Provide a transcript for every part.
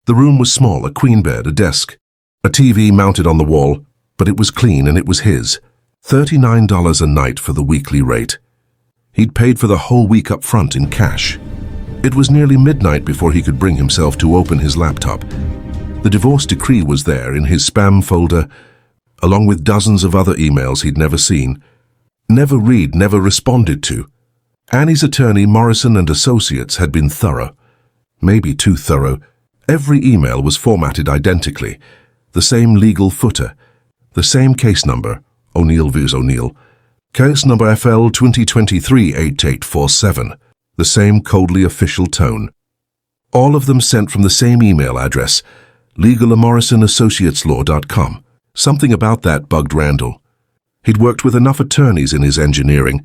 The room was small, a queen bed, a desk, a TV mounted on the wall, but it was clean and it was his. $39 a night for the weekly rate. He'd paid for the whole week up front in cash. It was nearly midnight before he could bring himself to open his laptop. The divorce decree was there in his spam folder, along with dozens of other emails he'd never seen, never read, never responded to. Annie's attorney, Morrison and Associates, had been thorough. Maybe too thorough. Every email was formatted identically. The same legal footer. The same case number, O'Neill vs. O'Neill. Case number FL 2023-8847. The same coldly official tone. All of them sent from the same email address, legal@morrisonassociateslaw.com. Something about that bugged Randall. He'd worked with enough attorneys in his engineering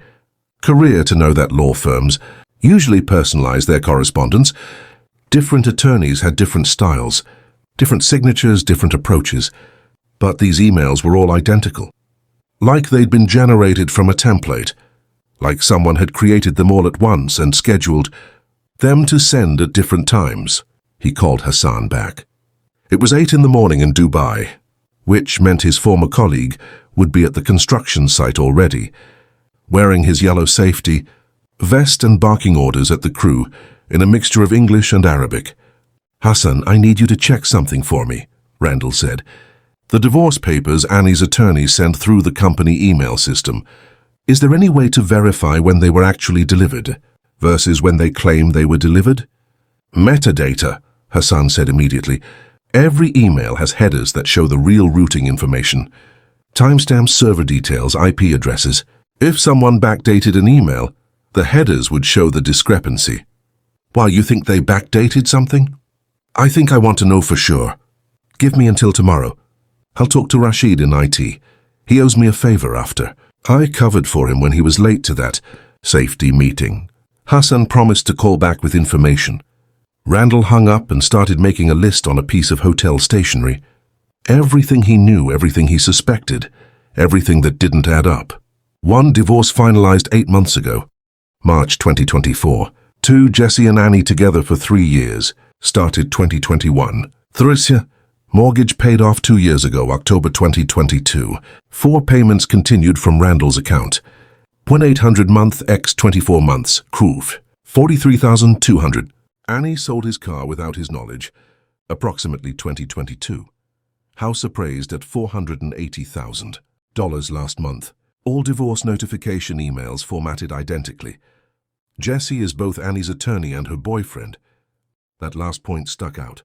career to know that law firms usually personalize their correspondence. Different attorneys had different styles, different signatures, different approaches, but these emails were all identical. Like they'd been generated from a template, like someone had created them all at once and scheduled them to send at different times. He called Hassan back. It was 8 in the morning in Dubai, which meant his former colleague would be at the construction site already, wearing his yellow safety vest and barking orders at the crew in a mixture of English and Arabic. "Hassan, I need you to check something for me," Randall said. "The divorce papers Annie's attorney sent through the company email system. Is there any way to verify when they were actually delivered versus when they claim they were delivered?" "Metadata," Hassan said immediately. "Every email has headers that show the real routing information. Timestamps, server details, IP addresses. If someone backdated an email, the headers would show the discrepancy." "Why, you think they backdated something?" "I think I want to know for sure. Give me until tomorrow. I'll talk to Rashid in IT. He owes me a favor after. I covered for him when he was late to that safety meeting." Hassan promised to call back with information. Randall hung up and started making a list on a piece of hotel stationery. Everything he knew, everything he suspected, everything that didn't add up. 1. Divorce finalized 8 months ago, March 2024. 2. Jesse and Annie together for 3 years, started 2021. 3. Mortgage paid off 2 years ago, October 2022. 4. Payments continued from Randall's account. 1-800 month x 24 months, proof, 43,200. Annie sold his car without his knowledge, approximately 2022. House appraised at $480,000 last month. All divorce notification emails formatted identically. Jesse is both Annie's attorney and her boyfriend. That last point stuck out.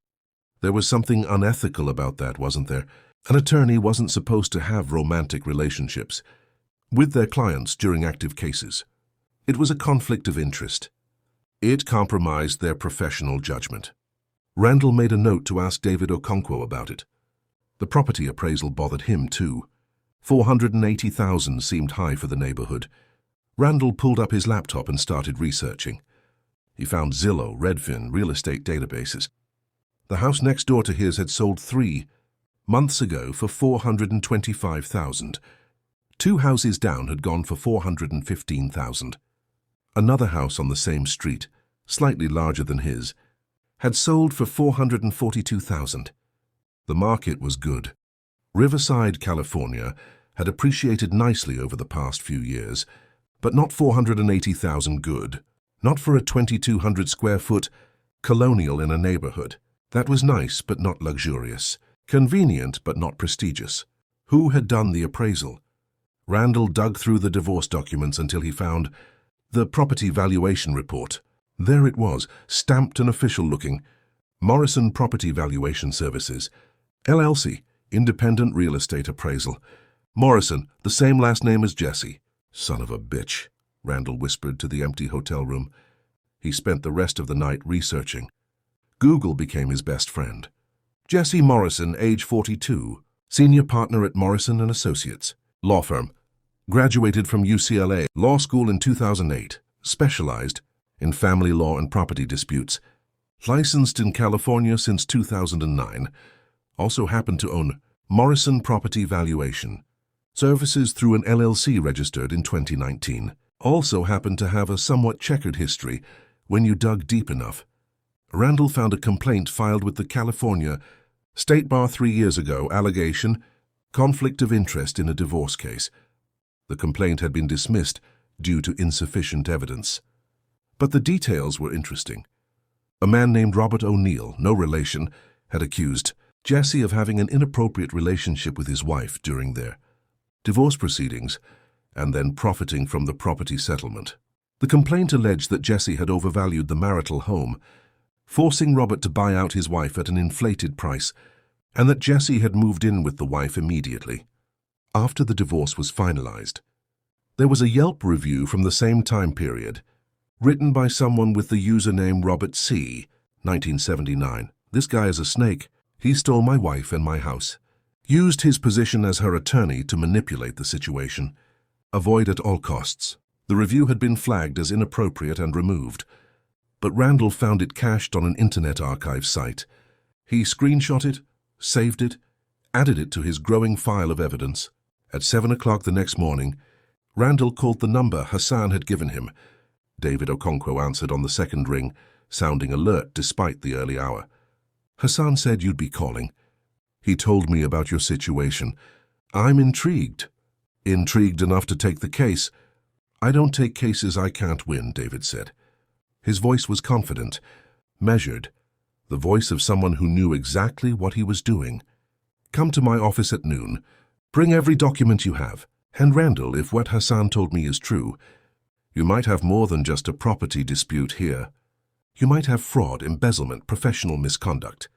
There was something unethical about that, wasn't there? An attorney wasn't supposed to have romantic relationships with their clients during active cases. It was a conflict of interest. It compromised their professional judgment. Randall made a note to ask David Okonkwo about it. The property appraisal bothered him too. $480,000 seemed high for the neighborhood. Randall pulled up his laptop and started researching. He found Zillow, Redfin, real estate databases. The house next door to his had sold 3 months ago for $425,000. 2 houses down had gone for $415,000. Another house on the same street, slightly larger than his, had sold for $442,000. The market was good. Riverside, California, had appreciated nicely over the past few years, but not $480,000 good. Not for a 2,200 square foot colonial in a neighborhood. That was nice but not luxurious. Convenient but not prestigious. Who had done the appraisal? Randall dug through the divorce documents until he found the property valuation report. There it was, stamped and official-looking. Morrison Property Valuation Services, LLC, Independent Real Estate Appraisal. Morrison, the same last name as Jesse. Son of a bitch, Randall whispered to the empty hotel room. He spent the rest of the night researching. Google became his best friend. Jesse Morrison, age 42, senior partner at Morrison & Associates, law firm. Graduated from UCLA Law School in 2008, specialized in family law and property disputes. Licensed in California since 2009. Also happened to own Morrison Property Valuation Services through an LLC registered in 2019. Also happened to have a somewhat checkered history when you dug deep enough. Randall found a complaint filed with the California State Bar 3 years ago, allegation, conflict of interest in a divorce case. The complaint had been dismissed due to insufficient evidence. But the details were interesting. A man named Robert O'Neill, no relation, had accused Jesse of having an inappropriate relationship with his wife during their divorce proceedings and then profiting from the property settlement. The complaint alleged that Jesse had overvalued the marital home, forcing Robert to buy out his wife at an inflated price, and that Jesse had moved in with the wife immediately. After the divorce was finalized, there was a Yelp review from the same time period, written by someone with the username Robert C., 1979. This guy is a snake. He stole my wife and my house. Used his position as her attorney to manipulate the situation. Avoid at all costs. The review had been flagged as inappropriate and removed, but Randall found it cached on an Internet Archive site. He screenshot it, saved it, added it to his growing file of evidence. At 7 o'clock the next morning, Randall called the number Hassan had given him. David Okonkwo answered on the second ring, sounding alert despite the early hour. Hassan said you'd be calling. He told me about your situation. I'm intrigued. Intrigued enough to take the case. I don't take cases I can't win, David said. His voice was confident, measured, the voice of someone who knew exactly what he was doing. Come to my office at noon. Bring every document you have. And Randall, if what Hassan told me is true, you might have more than just a property dispute here. You might have fraud, embezzlement, professional misconduct.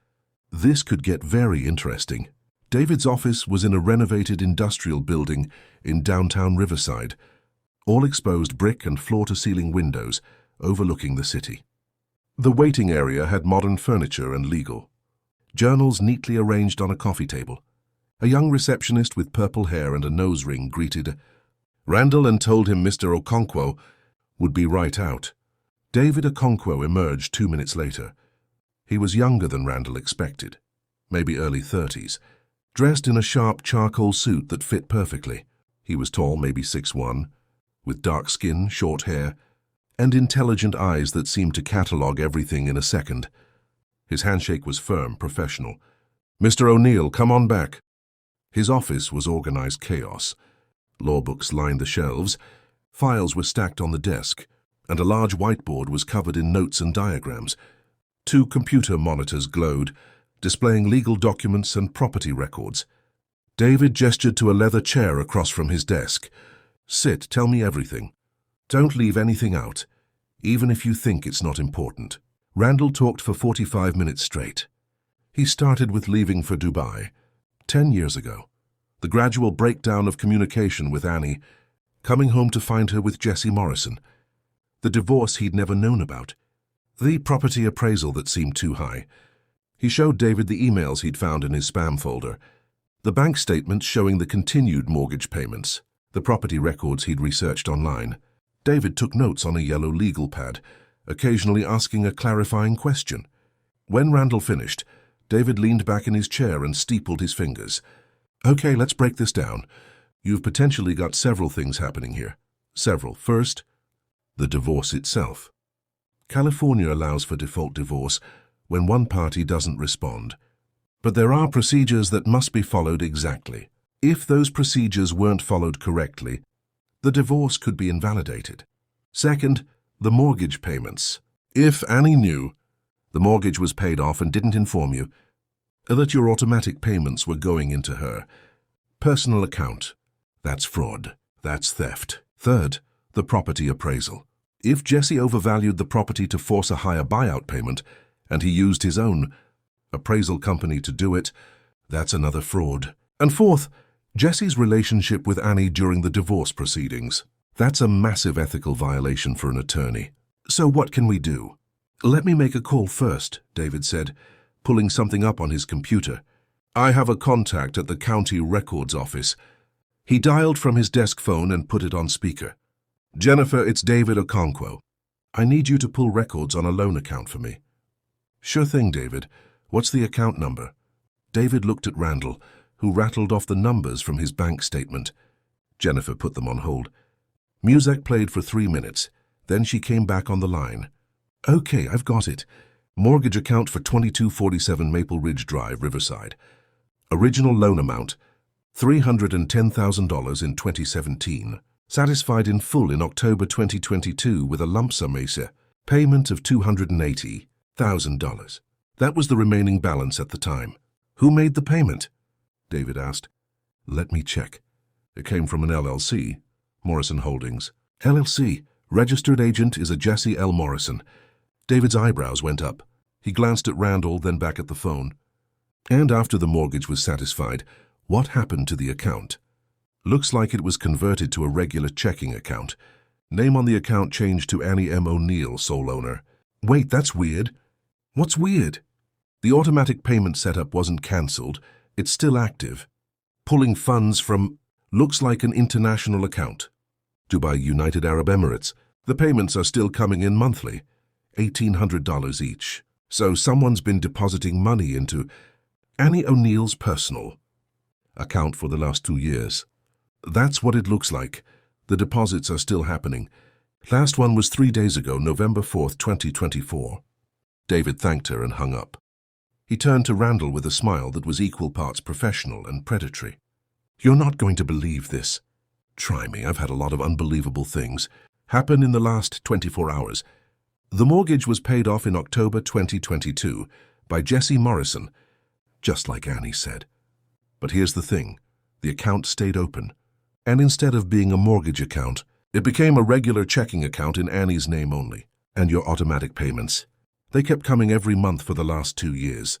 This could get very interesting. David's office was in a renovated industrial building in downtown Riverside, all exposed brick and floor-to-ceiling windows overlooking the city. The waiting area had modern furniture and legal. Journals neatly arranged on a coffee table. A young receptionist with purple hair and a nose ring greeted Randall and told him Mr. Okonkwo would be right out. David Okonkwo emerged 2 minutes later. He was younger than Randall expected, maybe early 30s, dressed in a sharp charcoal suit that fit perfectly. He was tall, maybe 6'1", with dark skin, short hair, and intelligent eyes that seemed to catalog everything in a second. His handshake was firm, professional. Mr. O'Neill, come on back. His office was organized chaos. Law books lined the shelves, files were stacked on the desk, and a large whiteboard was covered in notes and diagrams. 2 computer monitors glowed, displaying legal documents and property records. David gestured to a leather chair across from his desk. Sit, tell me everything. Don't leave anything out, even if you think it's not important. Randall talked for 45 minutes straight. He started with leaving for Dubai 10 years ago. The gradual breakdown of communication with Annie, coming home to find her with Jesse Morrison. The divorce he'd never known about. The property appraisal that seemed too high. He showed David the emails he'd found in his spam folder. The bank statements showing the continued mortgage payments. The property records he'd researched online. David took notes on a yellow legal pad, occasionally asking a clarifying question. When Randall finished, David leaned back in his chair and steepled his fingers. Okay, let's break this down. You've potentially got several things happening here. Several. First, the divorce itself. California allows for default divorce when one party doesn't respond. But there are procedures that must be followed exactly. If those procedures weren't followed correctly, the divorce could be invalidated. Second, the mortgage payments. If Annie knew the mortgage was paid off and didn't inform you that your automatic payments were going into her personal account, that's fraud. That's theft. Third, the property appraisal. If Jesse overvalued the property to force a higher buyout payment, and he used his own appraisal company to do it, that's another fraud. And fourth, Jesse's relationship with Annie during the divorce proceedings. That's a massive ethical violation for an attorney. So what can we do? Let me make a call first, David said, pulling something up on his computer. I have a contact at the county records office. He dialed from his desk phone and put it on speaker. Jennifer, it's David Okonkwo. I need you to pull records on a loan account for me. Sure thing, David. What's the account number? David looked at Randall, who rattled off the numbers from his bank statement. Jennifer put them on hold. Music played for 3 minutes. Then she came back on the line. Okay, I've got it. Mortgage account for 2247 Maple Ridge Drive, Riverside. Original loan amount, $310,000 in 2017. Satisfied in full in October 2022 with a lump sum ASA. Payment of $280,000. That was the remaining balance at the time. Who made the payment? David asked. Let me check. It came from an LLC, Morrison Holdings. LLC. Registered agent is a Jesse L. Morrison. David's eyebrows went up. He glanced at Randall, then back at the phone. And after the mortgage was satisfied, what happened to the account? Looks like it was converted to a regular checking account. Name on the account changed to Annie M. O'Neill, sole owner. Wait, that's weird. What's weird? The automatic payment setup wasn't cancelled. It's still active. Pulling funds from, looks like an international account. Dubai, United Arab Emirates. The payments are still coming in monthly. $1,800 each. So someone's been depositing money into Annie O'Neill's personal account for the last 2 years. That's what it looks like. The deposits are still happening. Last one was 3 days ago, November 4th, 2024. David thanked her and hung up. He turned to Randall with a smile that was equal parts professional and predatory. You're not going to believe this. Try me, I've had a lot of unbelievable things happen in the last 24 hours. The mortgage was paid off in October 2022 by Jesse Morrison, just like Annie said. But here's the thing, the account stayed open. And instead of being a mortgage account, it became a regular checking account in Annie's name only. And your automatic payments, they kept coming every month for the last 2 years.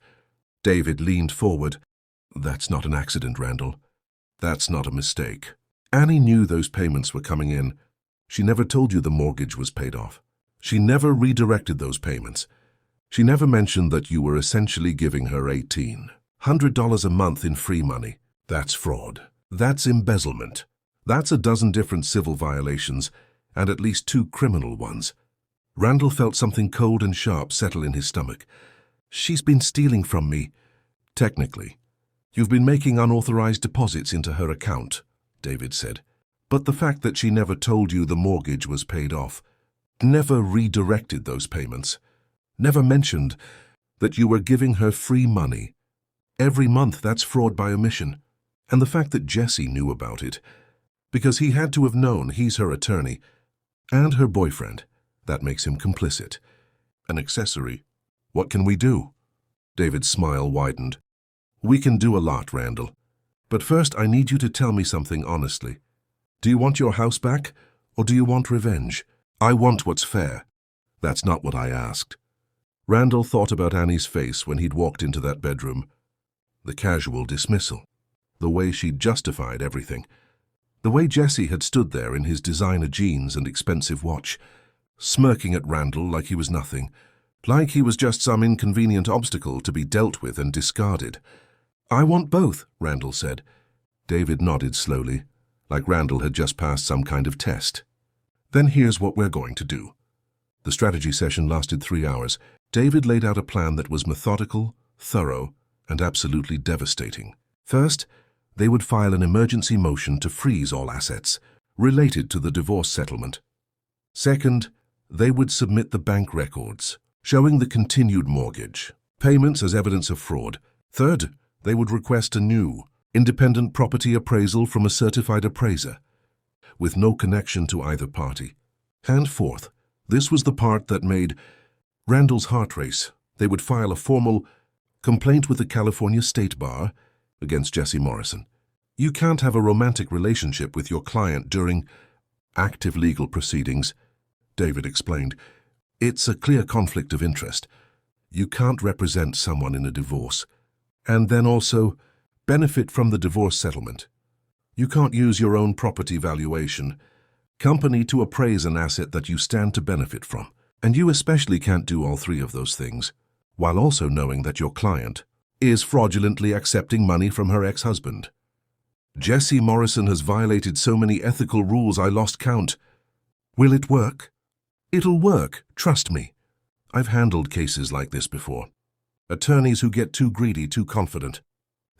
David leaned forward. That's not an accident, Randall. That's not a mistake. Annie knew those payments were coming in. She never told you the mortgage was paid off. She never redirected those payments. She never mentioned that you were essentially giving her $1,800 a month in free money. That's fraud. That's embezzlement. That's a dozen different civil violations and at least 2 criminal ones. Randall felt something cold and sharp settle in his stomach. She's been stealing from me. Technically, you've been making unauthorized deposits into her account, David said. But the fact that she never told you the mortgage was paid off, never redirected those payments, never mentioned that you were giving her free money. Every month, that's fraud by omission. And the fact that Jesse knew about it, because he had to have known he's her attorney, and her boyfriend, that makes him complicit. An accessory. What can we do? David's smile widened. We can do a lot, Randall. But first, I need you to tell me something honestly. Do you want your house back, or do you want revenge? I want what's fair. That's not what I asked. Randall thought about Annie's face when he'd walked into that bedroom. The casual dismissal. The way she'd justified everything. The way Jesse had stood there in his designer jeans and expensive watch, smirking at Randall like he was nothing, like he was just some inconvenient obstacle to be dealt with and discarded. I want both, Randall said. David nodded slowly, like Randall had just passed some kind of test. Then here's what we're going to do. The strategy session lasted 3 hours. David laid out a plan that was methodical, thorough, and absolutely devastating. First, they would file an emergency motion to freeze all assets related to the divorce settlement. Second, they would submit the bank records, showing the continued mortgage, payments as evidence of fraud. Third, they would request a new, independent property appraisal from a certified appraiser, with no connection to either party. And fourth, this was the part that made Randall's heart race. They would file a formal complaint with the California State Bar against Jesse Morrison. You can't have a romantic relationship with your client during active legal proceedings, David explained. It's a clear conflict of interest. You can't represent someone in a divorce and then also benefit from the divorce settlement. You can't use your own property valuation company to appraise an asset that you stand to benefit from. And you especially can't do all 3 of those things, while also knowing that your client is fraudulently accepting money from her ex-husband. Jesse Morrison has violated so many ethical rules I lost count. Will it work? It'll work, trust me. I've handled cases like this before. Attorneys who get too greedy, too confident.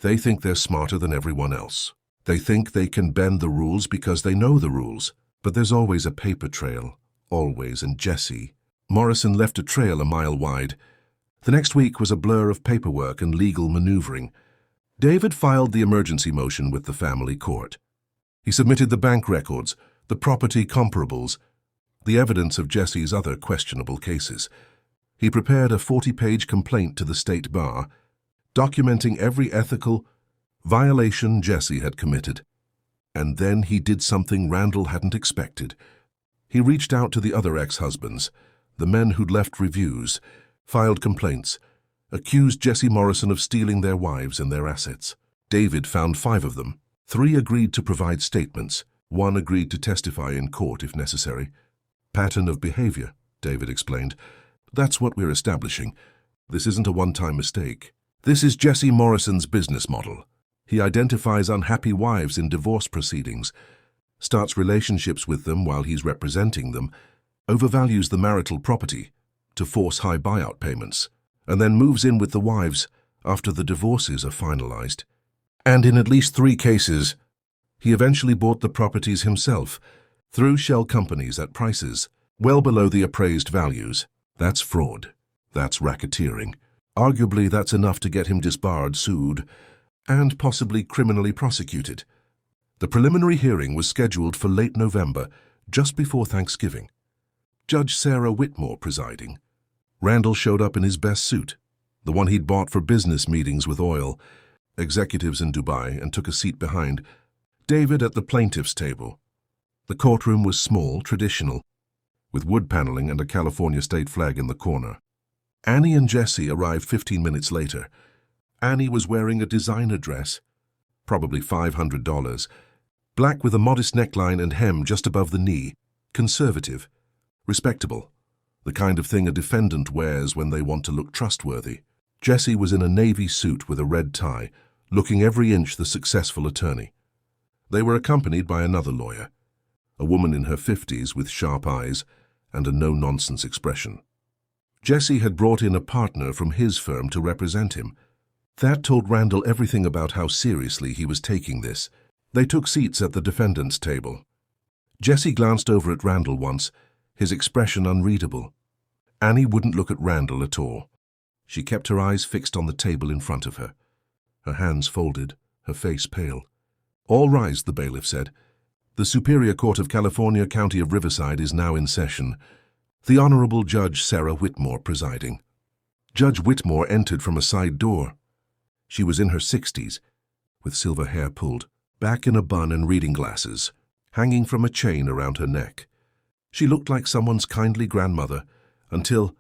They think they're smarter than everyone else. They think they can bend the rules because they know the rules. But there's always a paper trail, always, and Jesse Morrison left a trail a mile wide. The next week was a blur of paperwork and legal maneuvering. David filed the emergency motion with the family court. He submitted the bank records, the property comparables, the evidence of Jesse's other questionable cases. He prepared a 40-page complaint to the state bar, documenting every ethical violation Jesse had committed. And then he did something Randall hadn't expected. He reached out to the other ex-husbands, the men who'd left reviews, filed complaints, accused Jesse Morrison of stealing their wives and their assets. David found 5 of them. 3 agreed to provide statements. 1 agreed to testify in court if necessary. Pattern of behavior, David explained. That's what we're establishing. This isn't a one-time mistake. This is Jesse Morrison's business model. He identifies unhappy wives in divorce proceedings, starts relationships with them while he's representing them, overvalues the marital property to force high buyout payments, and then moves in with the wives after the divorces are finalized. And in at least 3 cases, he eventually bought the properties himself through shell companies at prices well below the appraised values. That's fraud. That's racketeering. Arguably, that's enough to get him disbarred, sued, and possibly criminally prosecuted. The preliminary hearing was scheduled for late November, just before Thanksgiving. Judge Sarah Whitmore presiding. Randall showed up in his best suit, the one he'd bought for business meetings with oil executives in Dubai, and took a seat behind David at the plaintiff's table. The courtroom was small, traditional, with wood paneling and a California state flag in the corner. Annie and Jesse arrived 15 minutes later. Annie was wearing a designer dress, probably $500, black with a modest neckline and hem just above the knee, conservative, respectable, the kind of thing a defendant wears when they want to look trustworthy. Jesse was in a navy suit with a red tie, looking every inch the successful attorney. They were accompanied by another lawyer, a woman in her 50s with sharp eyes and a no-nonsense expression. Jesse had brought in a partner from his firm to represent him. That told Randall everything about how seriously he was taking this. They took seats at the defendant's table. Jesse glanced over at Randall once, his expression unreadable. Annie wouldn't look at Randall at all. She kept her eyes fixed on the table in front of her, her hands folded, her face pale. "All rise," the bailiff said. "The Superior Court of California, County of Riverside is now in session. The Honorable Judge Sarah Whitmore presiding." Judge Whitmore entered from a side door. She was in her 60s, with silver hair pulled back in a bun and reading glasses, hanging from a chain around her neck. She looked like someone's kindly grandmother, until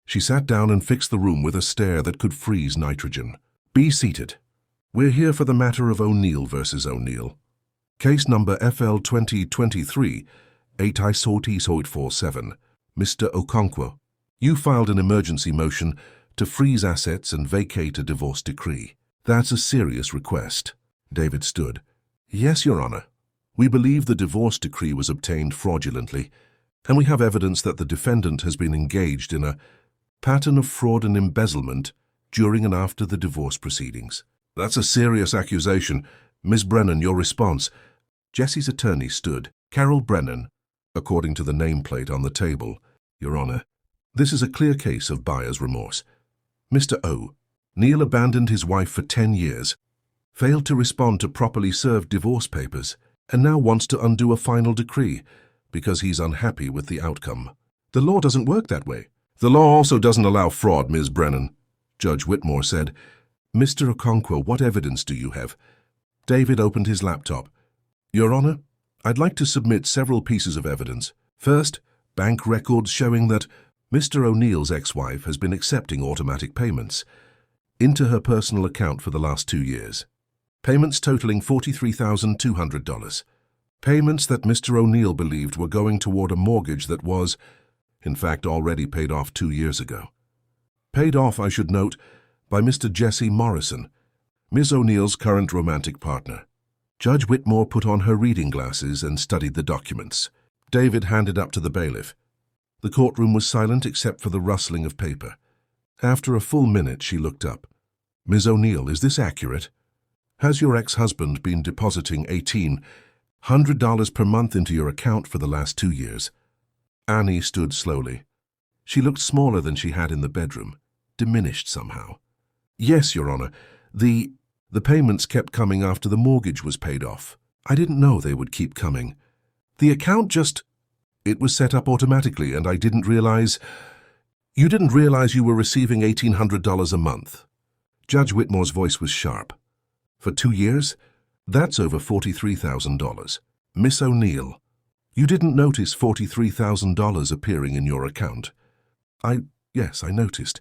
she sat down and fixed the room with a stare that could freeze nitrogen. "Be seated. We're here for the matter of O'Neill versus O'Neill. Case number FL 2023-8ISOT-847. Mr. Okonkwo, you filed an emergency motion to freeze assets and vacate a divorce decree. That's a serious request." David stood. "Yes, Your Honor. We believe the divorce decree was obtained fraudulently, and we have evidence that the defendant has been engaged in a pattern of fraud and embezzlement during and after the divorce proceedings." "That's a serious accusation. Ms. Brennan, your response." Jesse's attorney stood. "Carol Brennan, according to the nameplate on the table, Your Honor. This is a clear case of buyer's remorse. Mr. O'Neill abandoned his wife for 10 years, failed to respond to properly served divorce papers, and now wants to undo a final decree because he's unhappy with the outcome. The law doesn't work that way." "The law also doesn't allow fraud, Ms. Brennan," Judge Whitmore said. "Mr. Okonkwo, what evidence do you have?" David opened his laptop. "Your Honor, I'd like to submit several pieces of evidence. First, bank records showing that Mr. O'Neill's ex-wife has been accepting automatic payments into her personal account for the last 2 years. Payments totaling $43,200. Payments that Mr. O'Neill believed were going toward a mortgage that was, in fact, already paid off 2 years ago. Paid off, I should note, by Mr. Jesse Morrison, Ms. O'Neill's current romantic partner." Judge Whitmore put on her reading glasses and studied the documents. David handed up to the bailiff. The courtroom was silent except for the rustling of paper. After a full minute, she looked up. "Ms. O'Neill, is this accurate? Has your ex-husband been depositing $1,800 per month into your account for the last 2 years?" Annie stood slowly. She looked smaller than she had in the bedroom. diminished somehow. Yes, Your Honor. The payments kept coming after the mortgage was paid off. I didn't know they would keep coming. The account it was set up automatically, and I didn't realize... You didn't realize you were receiving $1,800 a month. Judge Whitmore's voice was sharp. For 2 years? That's over $43,000. Miss O'Neill, you didn't notice $43,000 appearing in your account. Yes, I noticed.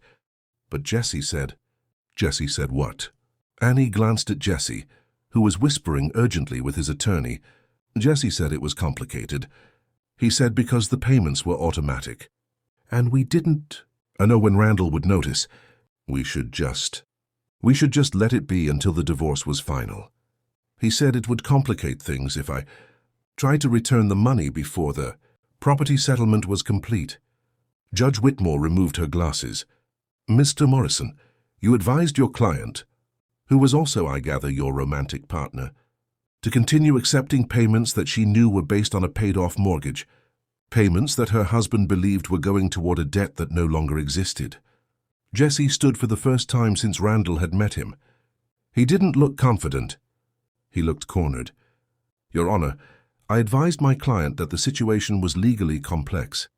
But Jesse said what? Annie glanced at Jesse, who was whispering urgently with his attorney. Jesse said it was complicated. He said because the payments were automatic. And we didn't... I know when Randall would notice. We should just let it be until the divorce was final. He said it would complicate things if I tried to return the money before the property settlement was complete. Judge Whitmore removed her glasses. Mr. Morrison, you advised your client, who was also, I gather, your romantic partner, to continue accepting payments that she knew were based on a paid-off mortgage, payments that her husband believed were going toward a debt that no longer existed. Jesse stood for the first time since Randall had met him. He didn't look confident. He looked cornered. Your Honor, I advised my client that the situation was legally complex.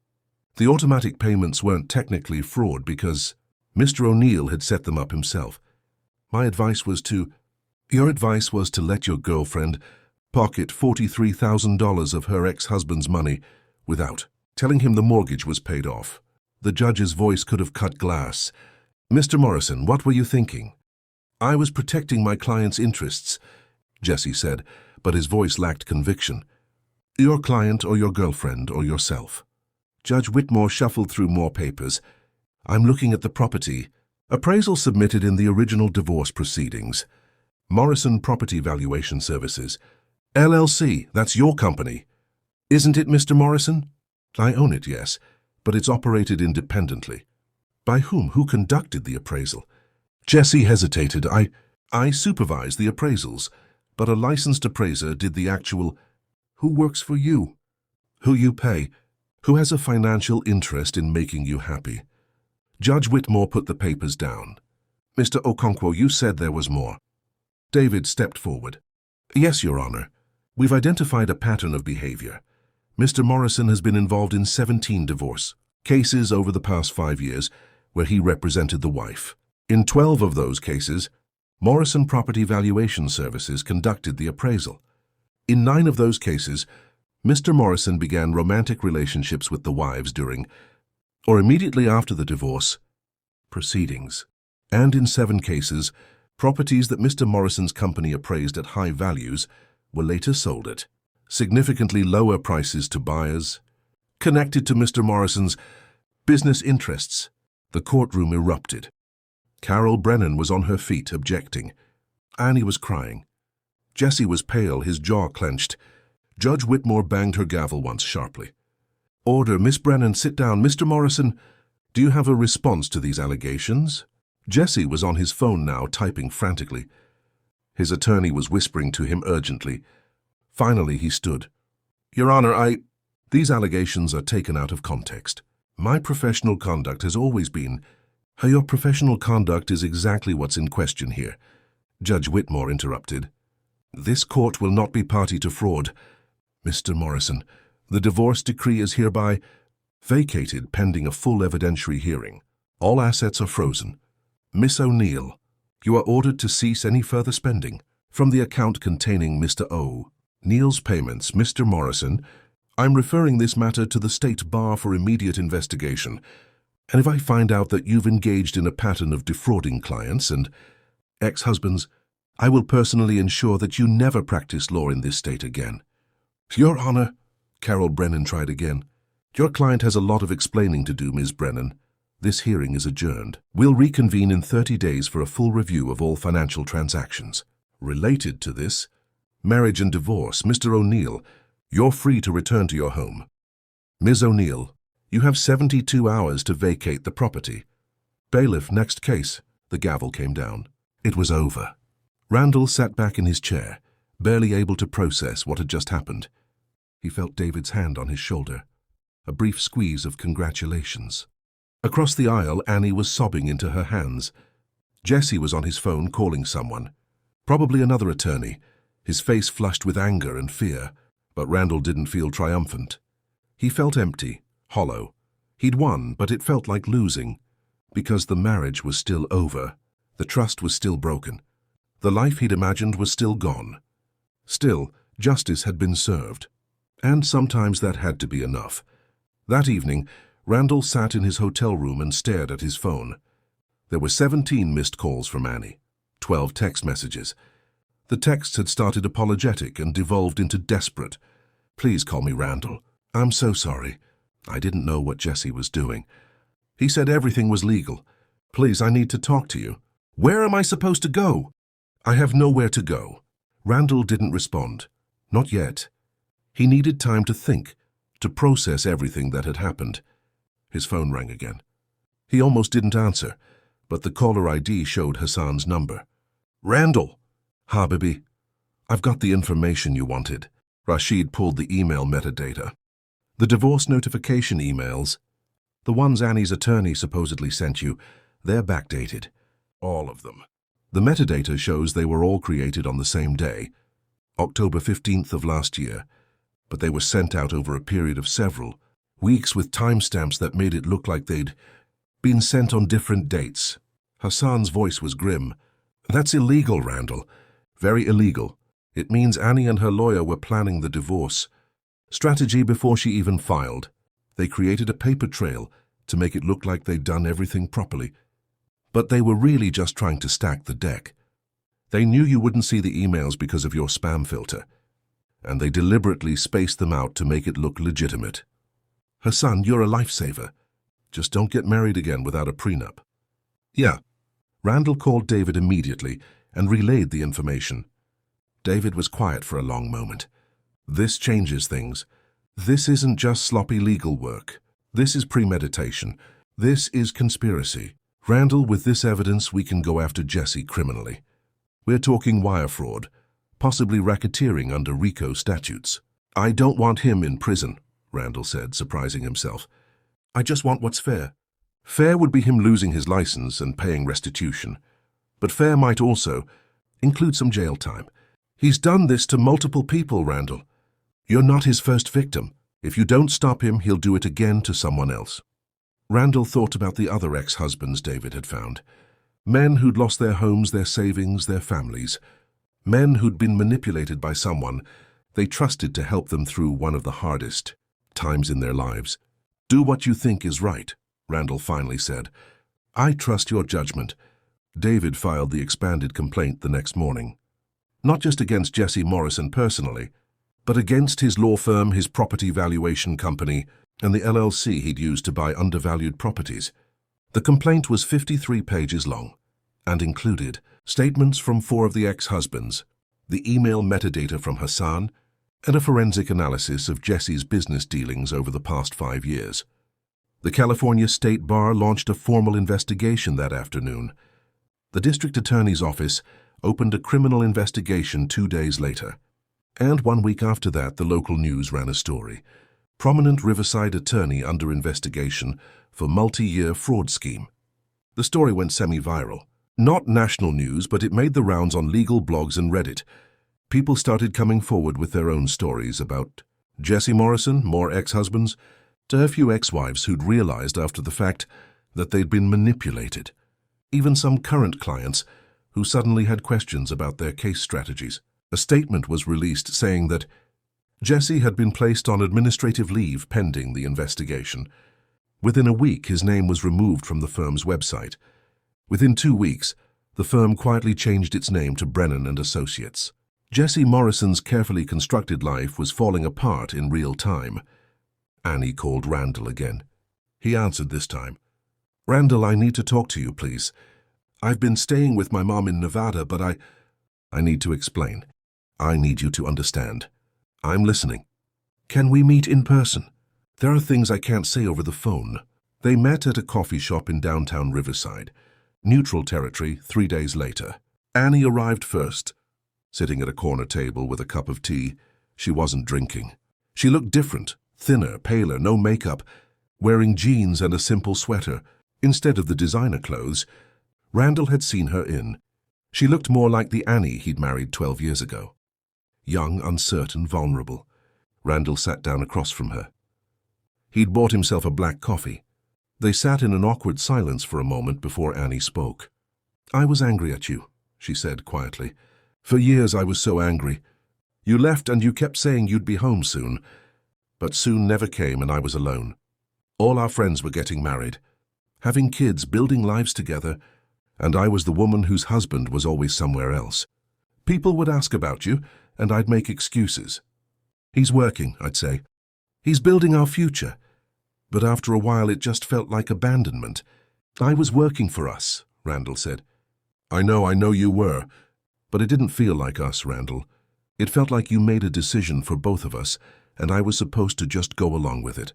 The automatic payments weren't technically fraud because Mr. O'Neill had set them up himself. Your advice was to let your girlfriend pocket $43,000 of her ex-husband's money without telling him the mortgage was paid off. The judge's voice could have cut glass. Mr. Morrison, what were you thinking? I was protecting my client's interests, Jesse said, but his voice lacked conviction. Your client or your girlfriend or yourself. Judge Whitmore shuffled through more papers. I'm looking at the property. Appraisal submitted in the original divorce proceedings. Morrison Property Valuation Services. LLC, that's your company. Isn't it, Mr. Morrison? I own it, yes, but it's operated independently. By whom? Who conducted the appraisal? Jesse hesitated. I supervise the appraisals, but a licensed appraiser did the actual... Who works for you? Who you pay? Who has a financial interest in making you happy? Judge Whitmore put the papers down. Mr. Okonkwo, you said there was more. David stepped forward. Yes, Your Honor. We've identified a pattern of behavior. Mr. Morrison has been involved in 17 divorce cases over the past 5 years where he represented the wife. In 12 of those cases, Morrison Property Valuation Services conducted the appraisal. In 9 of those cases, Mr. Morrison began romantic relationships with the wives during or immediately after the divorce proceedings. And in 7 cases, properties that Mr. Morrison's company appraised at high values were later sold at significantly lower prices to buyers connected to Mr. Morrison's business interests. The courtroom erupted. Carol Brennan was on her feet, objecting. Annie was crying. Jesse was pale, his jaw clenched. Judge Whitmore banged her gavel once sharply. Order, Miss Brennan, sit down. Mr. Morrison, do you have a response to these allegations? Jesse was on his phone now, typing frantically. His attorney was whispering to him urgently. Finally, he stood. Your Honor, these allegations are taken out of context. My professional conduct has always been... Your professional conduct is exactly what's in question here. Judge Whitmore interrupted. This court will not be party to fraud. Mr. Morrison, the divorce decree is hereby vacated pending a full evidentiary hearing. All assets are frozen. Miss O'Neill, you are ordered to cease any further spending from the account containing Mr. O'Neill's payments. Mr. Morrison, I'm referring this matter to the State Bar for immediate investigation. And if I find out that you've engaged in a pattern of defrauding clients and ex-husbands, I will personally ensure that you never practice law in this state again. Your Honor, Carol Brennan tried again. Your client has a lot of explaining to do, Ms. Brennan. This hearing is adjourned. We'll reconvene in 30 days for a full review of all financial transactions. Related to this, marriage and divorce. Mr. O'Neill, you're free to return to your home. Ms. O'Neill, you have 72 hours to vacate the property. Bailiff, next case. The gavel came down. It was over. Randall sat back in his chair, barely able to process what had just happened. He felt David's hand on his shoulder, a brief squeeze of congratulations. Across the aisle, Annie was sobbing into her hands. Jesse was on his phone calling someone. Probably another attorney, his face flushed with anger and fear. But Randall didn't feel triumphant. He felt empty, hollow. He'd won, but it felt like losing. Because the marriage was still over. The trust was still broken. The life he'd imagined was still gone. Still, justice had been served. And sometimes that had to be enough. That evening, Randall sat in his hotel room and stared at his phone. There were 17 missed calls from Annie, 12 text messages. The texts had started apologetic and devolved into desperate. "Please call me Randall. I'm so sorry. I didn't know what Jesse was doing. He said everything was legal. Please, I need to talk to you. Where am I supposed to go? I have nowhere to go." Randall didn't respond. Not yet. He needed time to think, to process everything that had happened. His phone rang again. He almost didn't answer, but the caller ID showed Hassan's number. "Randall!" "Habibi, I've got the information you wanted." Rashid pulled the email metadata. The divorce notification emails, the ones Annie's attorney supposedly sent you, they're backdated. All of them. The metadata shows they were all created on the same day, October 15th of last year, but they were sent out over a period of several weeks with timestamps that made it look like they'd been sent on different dates. Hassan's voice was grim. "That's illegal, Randall. Very illegal. It means Annie and her lawyer were planning the divorce. Strategy before she even filed. They created a paper trail to make it look like they'd done everything properly. But they were really just trying to stack the deck. They knew you wouldn't see the emails because of your spam filter, and they deliberately spaced them out to make it look legitimate. Hassan, you're a lifesaver. Just don't get married again without a prenup." "Yeah." Randall called David immediately and relayed the information. David was quiet for a long moment. "This changes things. This isn't just sloppy legal work. This is premeditation. This is conspiracy. Randall, with this evidence, we can go after Jesse criminally. We're talking wire fraud, possibly racketeering under RICO statutes." "I don't want him in prison," Randall said, surprising himself. "I just want what's fair." Fair would be him losing his license and paying restitution. But fair might also include some jail time. He's done this to multiple people, Randall. You're not his first victim. If you don't stop him, he'll do it again to someone else. Randall thought about the other ex-husbands David had found. Men who'd lost their homes, their savings, their families. Men who'd been manipulated by someone they trusted to help them through one of the hardest times in their lives. "Do what you think is right," Randall finally said. "I trust your judgment." David filed the expanded complaint the next morning. Not just against Jesse Morrison personally, but against his law firm, his property valuation company, and the LLC he'd used to buy undervalued properties. The complaint was 53 pages long and included statements from 4 of the ex-husbands, the email metadata from Hassan, and a forensic analysis of Jesse's business dealings over the past 5 years. The California State Bar launched a formal investigation that afternoon. The district attorney's office opened a criminal investigation 2 days later. And 1 week after that, the local news ran a story. Prominent Riverside attorney under investigation for multi-year fraud scheme. The story went semi-viral. Not national news, but it made the rounds on legal blogs and Reddit. People started coming forward with their own stories about Jesse Morrison, more ex-husbands, to a few ex-wives who'd realized after the fact that they'd been manipulated. Even some current clients who suddenly had questions about their case strategies. A statement was released saying that Jesse had been placed on administrative leave pending the investigation. Within a week, his name was removed from the firm's website. Within 2 weeks, the firm quietly changed its name to Brennan and Associates. Jesse Morrison's carefully constructed life was falling apart in real time. Annie called Randall again. He answered this time. "Randall, I need to talk to you, please. I've been staying with my mom in Nevada, but I need to explain. I need you to understand. I'm listening. Can we meet in person? There are things I can't say over the phone." They met at a coffee shop in downtown Riverside. Neutral territory 3 days later. Annie arrived first, sitting at a corner table with a cup of tea. She wasn't drinking. She looked different, thinner, paler, no makeup, wearing jeans and a simple sweater instead of the designer clothes. Randall had seen her in. She looked more like the Annie he'd married 12 years ago. Young, uncertain, vulnerable. Randall sat down across from her. He'd bought himself a black coffee. They sat in an awkward silence for a moment before Annie spoke. "I was angry at you," she said quietly. "For years I was so angry. You left and you kept saying you'd be home soon. But soon never came and I was alone. All our friends were getting married, having kids, building lives together, and I was the woman whose husband was always somewhere else. People would ask about you, and I'd make excuses. He's working, I'd say. He's building our future. But after a while it just felt like abandonment. I was working for us," Randall said. I know you were. But it didn't feel like us, Randall. It felt like you made a decision for both of us, and I was supposed to just go along with it.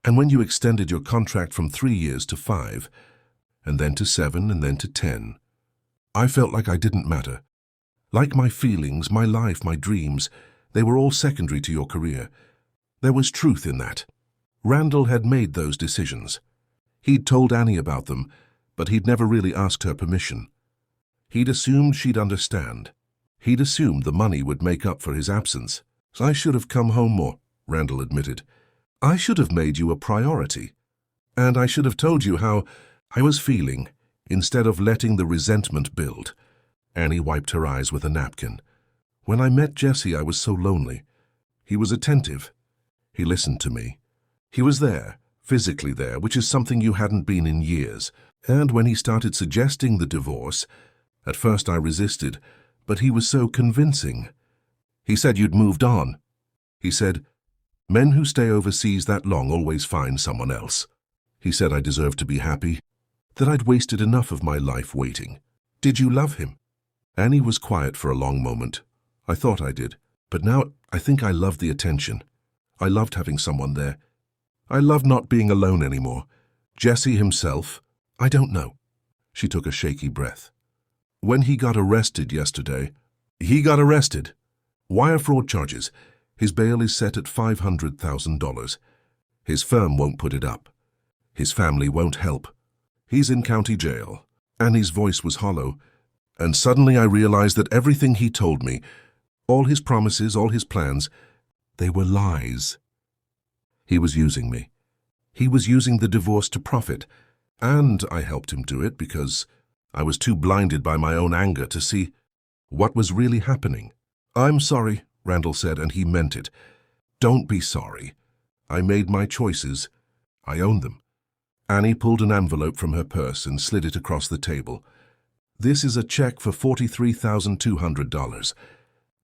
And when you extended your contract from 3 years to 5, and then to 7, and then to 10, I felt like I didn't matter. Like my feelings, my life, my dreams, they were all secondary to your career. There was truth in that. Randall had made those decisions. He'd told Annie about them, but he'd never really asked her permission. He'd assumed she'd understand. He'd assumed the money would make up for his absence. "I should have come home more," Randall admitted. "I should have made you a priority. And I should have told you how I was feeling, instead of letting the resentment build." Annie wiped her eyes with a napkin. "When I met Jesse, I was so lonely. He was attentive. He listened to me. He was there, physically there, which is something you hadn't been in years. And when he started suggesting the divorce, at first I resisted, but he was so convincing. He said you'd moved on. He said, 'Men who stay overseas that long always find someone else.' He said I deserved to be happy, that I'd wasted enough of my life waiting. Did you love him?" Annie was quiet for a long moment. "I thought I did, but now I think I loved the attention. I loved having someone there. I loved not being alone anymore. Jesse himself, I don't know." She took a shaky breath. "When he got arrested yesterday, he got arrested. Wire fraud charges. His bail is set at $500,000. His firm won't put it up. His family won't help. He's in county jail." Annie's voice was hollow, and suddenly I realized that everything he told me, all his promises, all his plans, they were lies. He was using me. He was using the divorce to profit, and I helped him do it because I was too blinded by my own anger to see what was really happening. "I'm sorry," Randall said, and he meant it. "Don't be sorry. I made my choices. I own them." Annie pulled an envelope from her purse and slid it across the table. "This is a check for $43,200.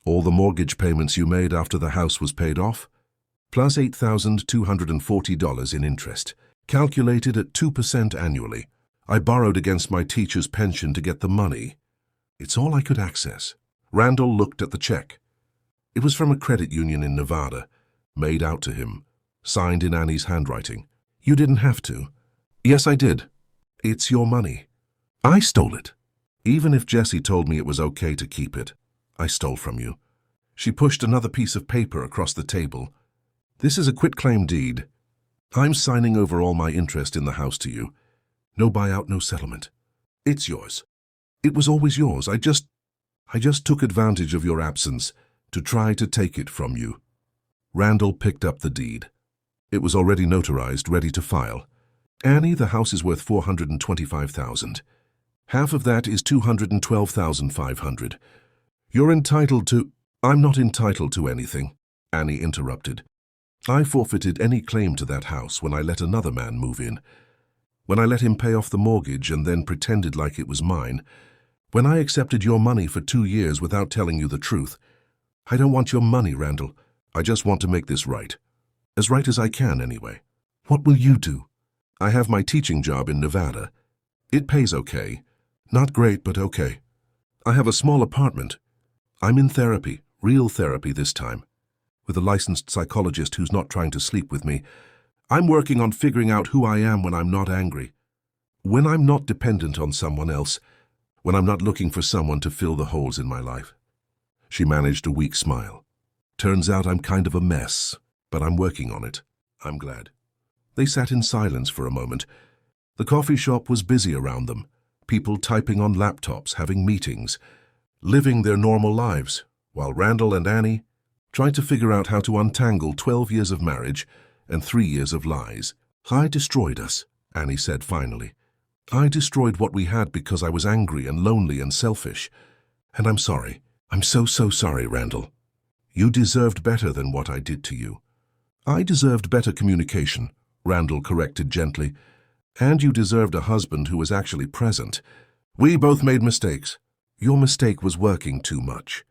All the mortgage payments you made after the house was paid off, plus $8,240 in interest, calculated at 2% annually. I borrowed against my teacher's pension to get the money. It's all I could access." Randall looked at the check. It was from a credit union in Nevada, made out to him, signed in Annie's handwriting. "You didn't have to." "Yes, I did. It's your money. I stole it. Even if Jesse told me it was okay to keep it, I stole from you." She pushed another piece of paper across the table. "This is a quitclaim deed. I'm signing over all my interest in the house to you. No buyout, no settlement. It's yours. It was always yours. I just took advantage of your absence to try to take it from you." Randall picked up the deed. It was already notarized, ready to file. "Annie, the house is worth $425,000. Half of that is $212,500. You're entitled to—" "I'm not entitled to anything," Annie interrupted. "I forfeited any claim to that house when I let another man move in. When I let him pay off the mortgage and then pretended like it was mine. When I accepted your money for 2 years without telling you the truth. I don't want your money, Randall. I just want to make this right. As right as I can, anyway." "What will you do?" "I have my teaching job in Nevada. It pays okay. Not great, but okay. I have a small apartment. I'm in therapy, real therapy this time, with a licensed psychologist who's not trying to sleep with me. I'm working on figuring out who I am when I'm not angry. When I'm not dependent on someone else. When I'm not looking for someone to fill the holes in my life." She managed a weak smile. "Turns out I'm kind of a mess, but I'm working on it. I'm glad." They sat in silence for a moment. The coffee shop was busy around them, people typing on laptops, having meetings, living their normal lives, while Randall and Annie tried to figure out how to untangle 12 years of marriage and 3 years of lies. "I destroyed us," Annie said finally. "I destroyed what we had because I was angry and lonely and selfish. And I'm sorry. I'm so sorry, Randall. You deserved better than what I did to you." "I deserved better communication," Randall corrected gently. "And you deserved a husband who was actually present. We both made mistakes. Your mistake was working too much.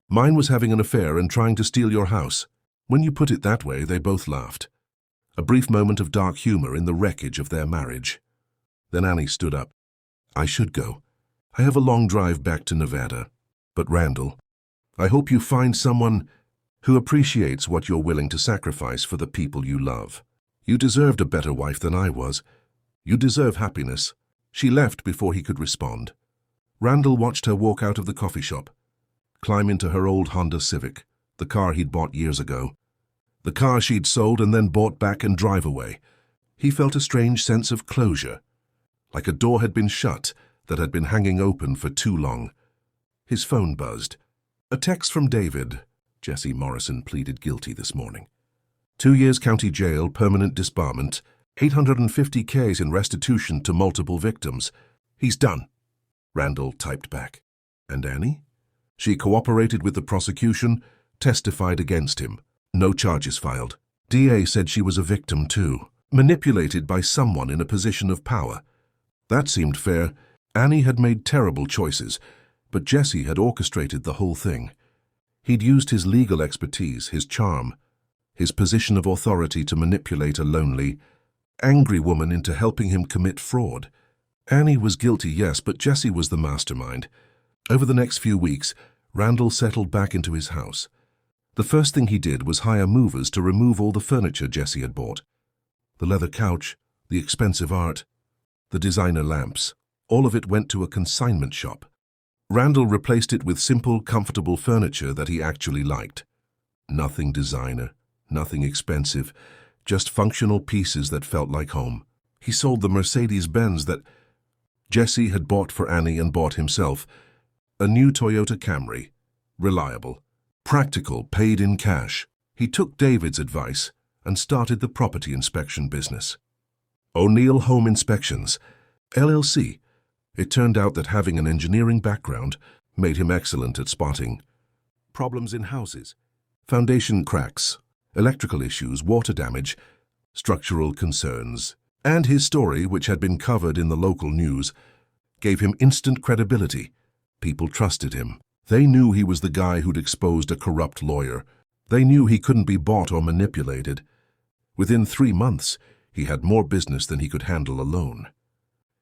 Mine was having an affair and trying to steal your house." When you put it that way, they both laughed. A brief moment of dark humor in the wreckage of their marriage. Then Annie stood up. "I should go. I have a long drive back to Nevada. But Randall, I hope you find someone who appreciates what you're willing to sacrifice for the people you love. You deserved a better wife than I was. You deserve happiness." She left before he could respond. Randall watched her walk out of the coffee shop, climb into her old Honda Civic, the car he'd bought years ago. The car she'd sold and then bought back, and drive away. He felt a strange sense of closure, like a door had been shut that had been hanging open for too long. His phone buzzed. A text from David. Jesse Morrison pleaded guilty this morning. 2 years county jail, permanent disbarment, $850K in restitution to multiple victims. He's done, Randall typed back. And Annie? She cooperated with the prosecution, testified against him. No charges filed. DA said she was a victim too, manipulated by someone in a position of power. That seemed fair. Annie had made terrible choices, but Jesse had orchestrated the whole thing. He'd used his legal expertise, his charm, his position of authority to manipulate a lonely, angry woman into helping him commit fraud. Annie was guilty, yes, but Jesse was the mastermind. Over the next few weeks, Randall settled back into his house. The first thing he did was hire movers to remove all the furniture Jesse had bought. The leather couch, the expensive art, the designer lamps, all of it went to a consignment shop. Randall replaced it with simple, comfortable furniture that he actually liked. Nothing designer, nothing expensive, just functional pieces that felt like home. He sold the Mercedes-Benz that Jesse had bought for Annie and bought himself, a new Toyota Camry, reliable, practical, paid in cash. He took David's advice and started the property inspection business. O'Neill Home Inspections, LLC. It turned out that having an engineering background made him excellent at spotting problems in houses, foundation cracks, electrical issues, water damage, structural concerns. And his story, which had been covered in the local news, gave him instant credibility. People trusted him. They knew he was the guy who'd exposed a corrupt lawyer. They knew he couldn't be bought or manipulated. Within 3 months, he had more business than he could handle alone.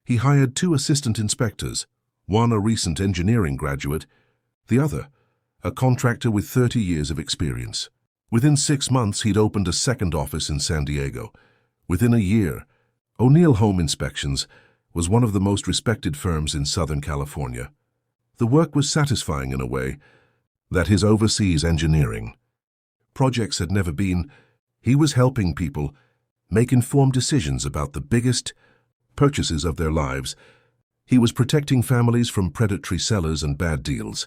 He hired 2 assistant inspectors, one a recent engineering graduate, the other a contractor with 30 years of experience. Within 6 months, he'd opened a second office in San Diego. Within a year, O'Neill Home Inspections was one of the most respected firms in Southern California. The work was satisfying in a way that his overseas engineering projects had never been. He was helping people make informed decisions about the biggest purchases of their lives. He was protecting families from predatory sellers and bad deals.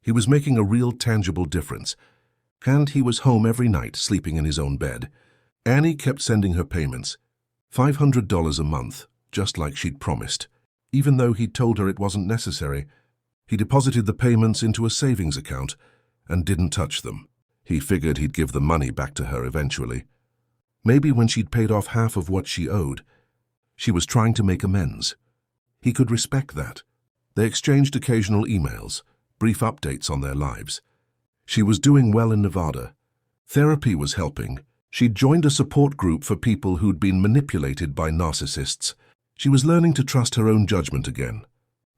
He was making a real tangible difference. And he was home every night, sleeping in his own bed. Annie kept sending her payments, $500 a month, just like she'd promised. Even though he'd told her it wasn't necessary, he deposited the payments into a savings account and didn't touch them. He figured he'd give the money back to her eventually. Maybe when she'd paid off half of what she owed, she was trying to make amends. He could respect that. They exchanged occasional emails, brief updates on their lives. She was doing well in Nevada. Therapy was helping. She'd joined a support group for people who'd been manipulated by narcissists. She was learning to trust her own judgment again,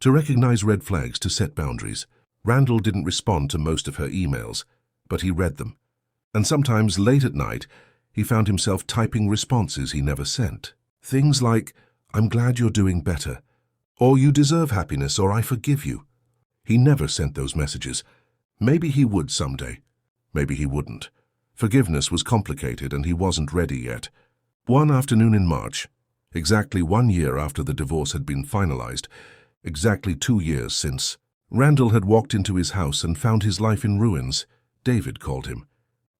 to recognize red flags, to set boundaries. Randall didn't respond to most of her emails, but he read them. And sometimes late at night, he found himself typing responses he never sent. Things like, "I'm glad you're doing better," or "You deserve happiness," or "I forgive you." He never sent those messages. Maybe he would someday. Maybe he wouldn't. Forgiveness was complicated and he wasn't ready yet. One afternoon in March, exactly 1 year after the divorce had been finalized, exactly 2 years since, Randall had walked into his house and found his life in ruins. David called him.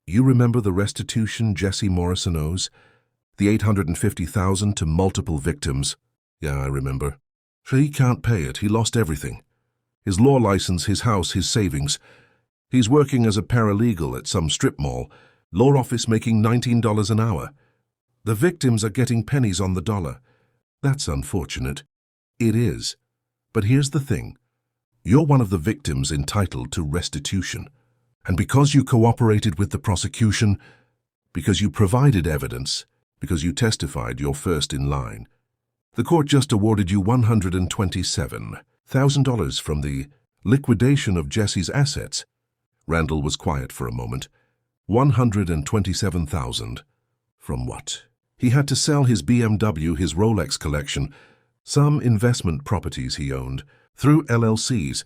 "You remember the restitution Jesse Morrison owes? The $850,000 to multiple victims." "Yeah, I remember." "He can't pay it. He lost everything. His law license, his house, his savings. He's working as a paralegal at some strip mall, law office making $19 an hour. The victims are getting pennies on the dollar." "That's unfortunate." "It is. But here's the thing. You're one of the victims entitled to restitution. And because you cooperated with the prosecution, because you provided evidence, because you testified, you're first in line. The court just awarded you $127,000 from the liquidation of Jesse's assets." Randall was quiet for a moment. $127,000. From what? He had to sell his BMW, his Rolex collection, some investment properties he owned, through LLCs.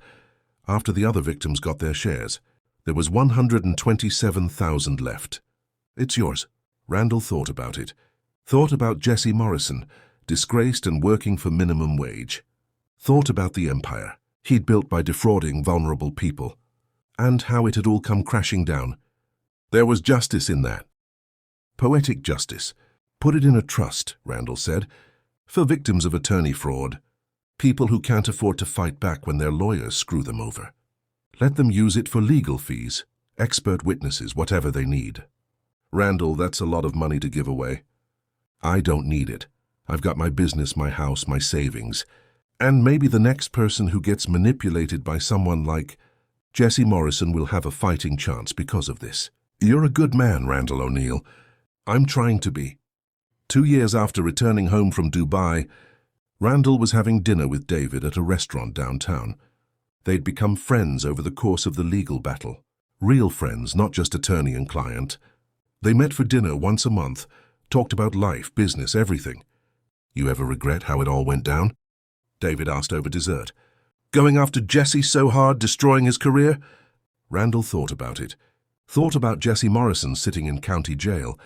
After the other victims got their shares, there was $127,000 left. "It's yours." Randall thought about it. Thought about Jesse Morrison, disgraced and working for minimum wage. Thought about the empire he'd built by defrauding vulnerable people, and how it had all come crashing down. There was justice in that. Poetic justice. "Put it in a trust," Randall said, "for victims of attorney fraud, people who can't afford to fight back when their lawyers screw them over. Let them use it for legal fees, expert witnesses, whatever they need." "Randall, that's a lot of money to give away." "I don't need it. I've got my business, my house, my savings. And maybe the next person who gets manipulated by someone like Jesse Morrison will have a fighting chance because of this." "You're a good man, Randall O'Neill." "I'm trying to be." 2 years after returning home from Dubai, Randall was having dinner with David at a restaurant downtown. They'd become friends over the course of the legal battle. Real friends, not just attorney and client. They met for dinner once a month, talked about life, business, everything. "You ever regret how it all went down?" David asked over dessert. "Going after Jesse so hard, destroying his career?" Randall thought about it. Thought about Jesse Morrison sitting in county jail,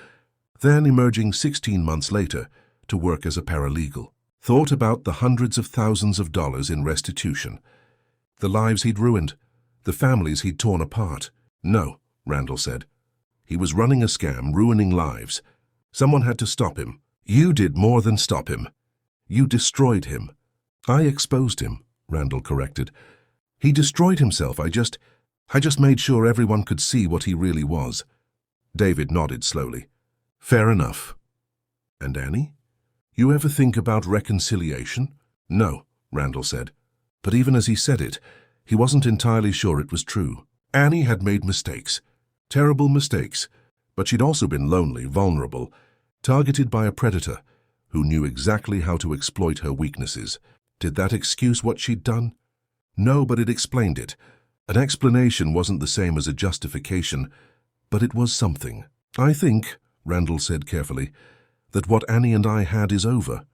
then emerging 16 months later to work as a paralegal. Thought about the hundreds of thousands of dollars in restitution. The lives he'd ruined, the families he'd torn apart. "No," Randall said. "He was running a scam, ruining lives. Someone had to stop him." "You did more than stop him. You destroyed him." "I exposed him," Randall corrected. "He destroyed himself. I just made sure everyone could see what he really was." David nodded slowly. "Fair enough." "And Annie? You ever think about reconciliation?" "No," Randall said. But even as he said it, he wasn't entirely sure it was true. Annie had made mistakes. Terrible mistakes. But she'd also been lonely, vulnerable, targeted by a predator who knew exactly how to exploit her weaknesses. Did that excuse what she'd done? No, but it explained it. An explanation wasn't the same as a justification, but it was something. "I think," Randall said carefully, "that what Annie and I had is over.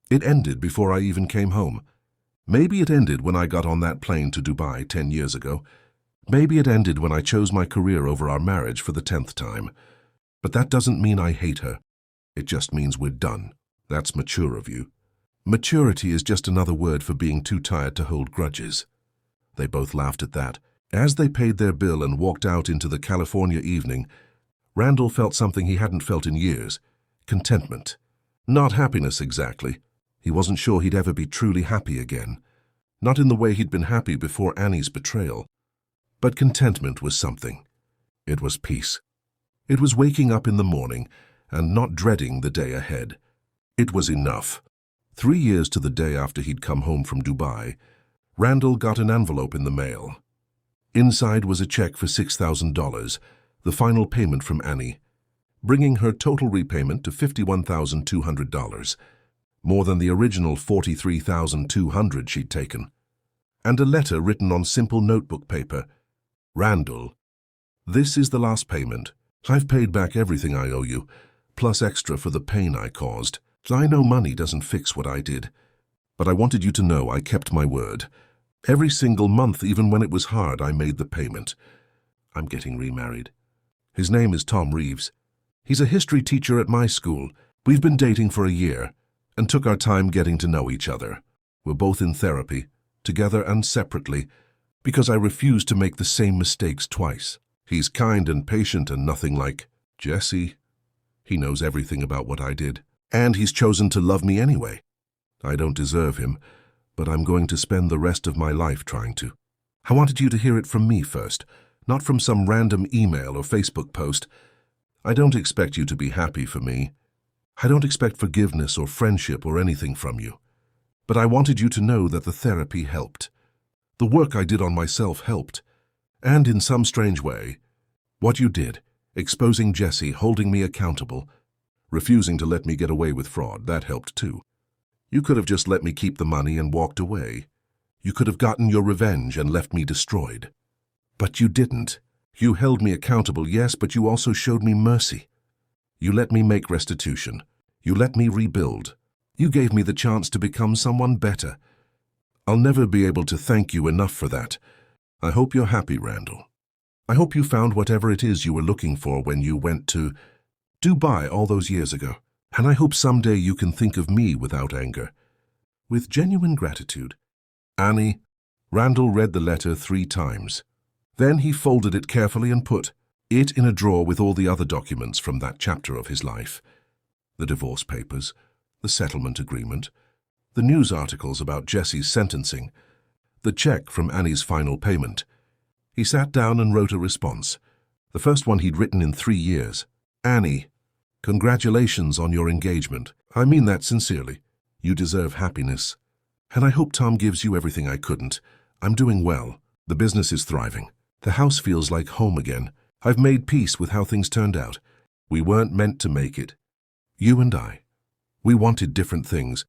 It ended before I even came home. Maybe it ended when I got on that plane to Dubai 10 years ago. Maybe it ended when I chose my career over our marriage for the 10th time. But that doesn't mean I hate her. It just means we're done. That's mature of you." Maturity is just another word for being too tired to hold grudges. They both laughed at that. As they paid their bill and walked out into the California evening, Randall felt something he hadn't felt in years. Contentment. Not happiness exactly. He wasn't sure he'd ever be truly happy again. Not in the way he'd been happy before Annie's betrayal. But contentment was something. It was peace. It was waking up in the morning and not dreading the day ahead. It was enough. 3 years to the day after he'd come home from Dubai, Randall got an envelope in the mail. Inside was a check for $6,000, the final payment from Annie, bringing her total repayment to $51,200, more than the original $43,200 she'd taken. And a letter written on simple notebook paper. "Randall, this is the last payment. I've paid back everything I owe you, plus extra for the pain I caused. I know money doesn't fix what I did, but I wanted you to know I kept my word. Every single month, even when it was hard, I made the payment. I'm getting remarried. His name is Tom Reeves. He's a history teacher at my school. We've been dating for a year and took our time getting to know each other. We're both in therapy, together and separately, because I refuse to make the same mistakes twice. He's kind and patient and nothing like Jesse. He knows everything about what I did, and he's chosen to love me anyway. I don't deserve him, but I'm going to spend the rest of my life trying to. I wanted you to hear it from me first, not from some random email or Facebook post. I don't expect you to be happy for me. I don't expect forgiveness or friendship or anything from you. But I wanted you to know that the therapy helped. The work I did on myself helped. And in some strange way, what you did, exposing Jesse, holding me accountable, refusing to let me get away with fraud, that helped too. You could have just let me keep the money and walked away. You could have gotten your revenge and left me destroyed. But you didn't. You held me accountable, yes, but you also showed me mercy. You let me make restitution. You let me rebuild. You gave me the chance to become someone better. I'll never be able to thank you enough for that. I hope you're happy, Randall. I hope you found whatever it is you were looking for when you went to Dubai all those years ago. And I hope someday you can think of me without anger. With genuine gratitude. Annie. Randall read the letter 3 times. Then he folded it carefully and put it in a drawer with all the other documents from that chapter of his life. The divorce papers, the settlement agreement, the news articles about Jesse's sentencing, the check from Annie's final payment. He sat down and wrote a response, the first one he'd written in 3 years. Annie, congratulations on your engagement. I mean that sincerely. You deserve happiness. And I hope Tom gives you everything I couldn't. I'm doing well. The business is thriving. The house feels like home again. I've made peace with how things turned out. We weren't meant to make it. You and I. We wanted different things,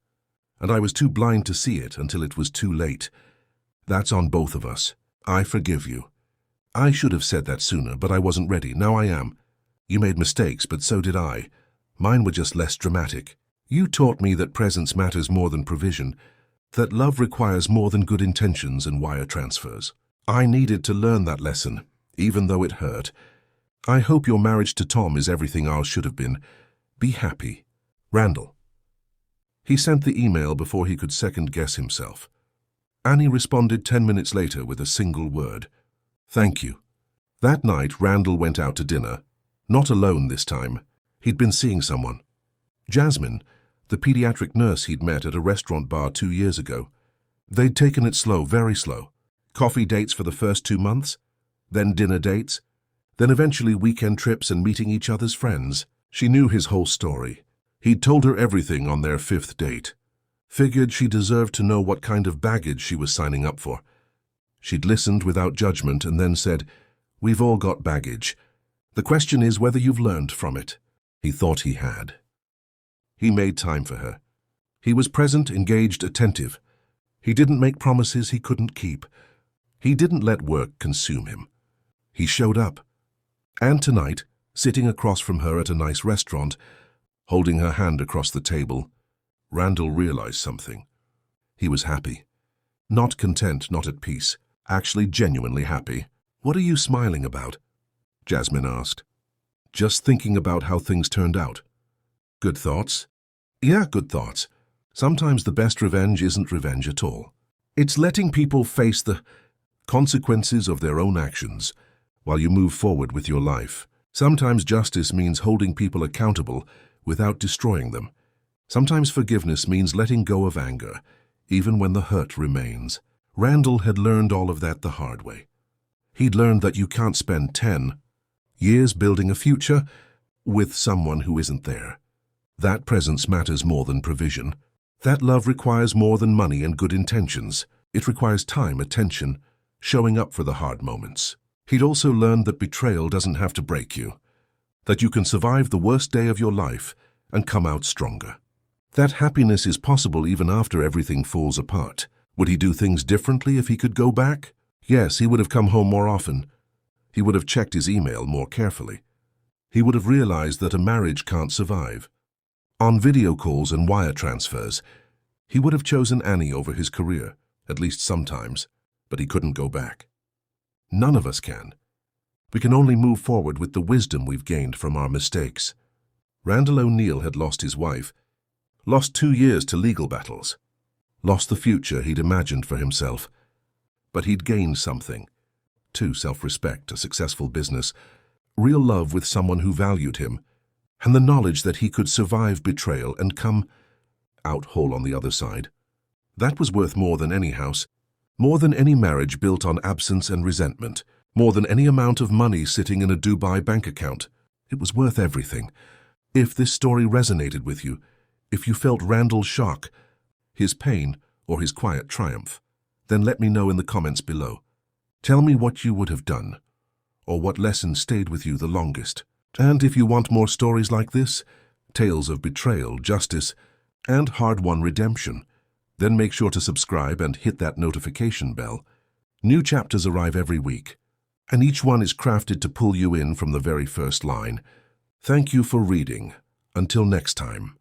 and I was too blind to see it until it was too late. That's on both of us. I forgive you. I should have said that sooner, but I wasn't ready. Now I am. You made mistakes, but so did I. Mine were just less dramatic. You taught me that presence matters more than provision, that love requires more than good intentions and wire transfers. I needed to learn that lesson, even though it hurt. I hope your marriage to Tom is everything ours should have been. Be happy. Randall. He sent the email before he could second-guess himself. Annie responded 10 minutes later with a single word. Thank you. That night, Randall went out to dinner. Not alone this time. He'd been seeing someone. Jasmine, the pediatric nurse he'd met at a restaurant bar 2 years ago. They'd taken it slow, very slow. Coffee dates for the first 2 months, then dinner dates, then eventually weekend trips and meeting each other's friends. She knew his whole story. He'd told her everything on their 5th date. Figured she deserved to know what kind of baggage she was signing up for. She'd listened without judgment and then said, "We've all got baggage. The question is whether you've learned from it." He thought he had. He made time for her. He was present, engaged, attentive. He didn't make promises he couldn't keep. He didn't let work consume him. He showed up. And tonight, sitting across from her at a nice restaurant, holding her hand across the table, Randall realized something. He was happy. Not content, not at peace. Actually genuinely happy. "What are you smiling about?" Jasmine asked. "Just thinking about how things turned out." "Good thoughts?" "Yeah, good thoughts. Sometimes the best revenge isn't revenge at all. It's letting people face the consequences of their own actions while you move forward with your life. Sometimes justice means holding people accountable without destroying them. Sometimes forgiveness means letting go of anger, even when the hurt remains." Randall had learned all of that the hard way. He'd learned that you can't spend 10 years building a future with someone who isn't there. That presence matters more than provision. That love requires more than money and good intentions. It requires time, attention, showing up for the hard moments. He'd also learned that betrayal doesn't have to break you, that you can survive the worst day of your life and come out stronger. That happiness is possible even after everything falls apart. Would he do things differently if he could go back? Yes, he would have come home more often. He would have checked his email more carefully. He would have realized that a marriage can't survive on video calls and wire transfers. He would have chosen Annie over his career, at least sometimes, but he couldn't go back. None of us can. We can only move forward with the wisdom we've gained from our mistakes. Randall O'Neill had lost his wife, lost 2 years to legal battles, lost the future he'd imagined for himself. But he'd gained something. Too, self-respect, a successful business, real love with someone who valued him, and the knowledge that he could survive betrayal and come out whole on the other side. That was worth more than any house, more than any marriage built on absence and resentment, more than any amount of money sitting in a Dubai bank account. It was worth everything. If this story resonated with you, if you felt Randall's shock, his pain, or his quiet triumph, then let me know in the comments below. Tell me what you would have done, or what lesson stayed with you the longest. And if you want more stories like this, tales of betrayal, justice, and hard-won redemption, then make sure to subscribe and hit that notification bell. New chapters arrive every week, and each one is crafted to pull you in from the very first line. Thank you for reading. Until next time.